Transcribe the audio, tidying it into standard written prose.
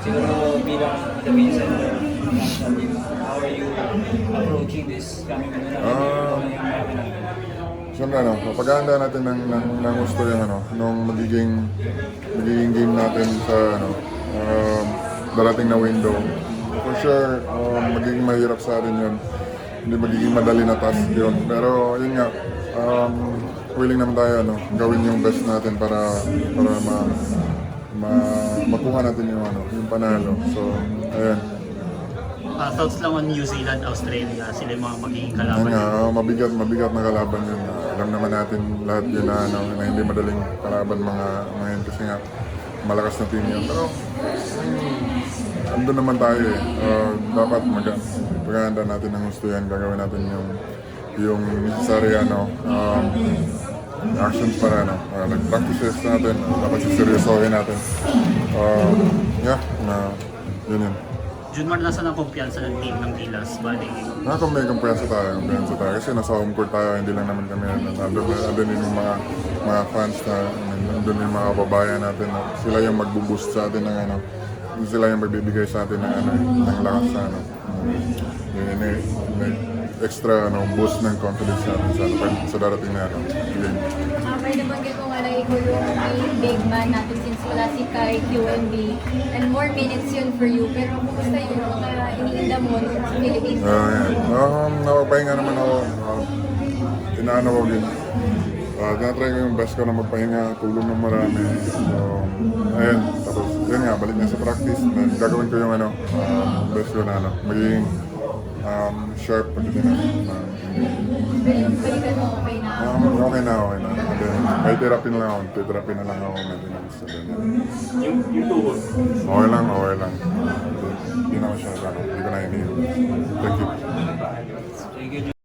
Siguro bilang the Vincent, how are you approaching this coming ano na yung marami natin? Siyempre paghahanda natin ng gusto yung nung magiging game natin sa darating na window. For sure, magiging mahirap sa atin yun. Hindi magiging madali na task yun. Pero yun nga, willing naman tayo gawin yung best natin para makuha natin yung panalo. So, ayan. Thoughts lang on New Zealand, Australia, sila yung mga magiging Ayun kalaban. nga, mabigat na kalaban yun. Alam naman natin lahat yun na hindi madaling kalaban mga yun kasi nga malakas na team yun. Pero andun naman tayo eh. Dapat paghahanda natin ng gusto yan, gagawin natin yung necessary actions para practices natin, dapat siseryosohin natin. Yun yun. Junmar, nasa ng kumpiyansa ng team ng Gilas? Bali, Kung may kumpiyansa tayo kasi nasa home court tayo, hindi lang naman kami andun yung mga fans na andun yung mga kababayan natin sila yung magbo-boost sa atin ng sila yung magbibigay sa atin ng lakas sa extra boost ng confidence natin sa darating na game. May nabanggit ko nga na ikaw yung main big man natin since wala si Kai, QMB, and more minutes yun for you. Pero kumusta yung mga iniinda mo sa Philippines? Napapahinga naman ako. Inaano ko din. Tinatry ko yung best ko na magpahinga, tulong ng marami. So, ayun. Tapos, yun nga, balik na sa practice. Then, gagawin ko yung best ko na magiging sharp pagdating na. Pero yung balikan mo, okay na? Okay na. And then, may therapy na lang ako. Therapy na lang ako. Maintenance. Yung tuhod. Okay lang. Hindi na ako siya. Hindi ko na iniiwan. Thank you. Thank you.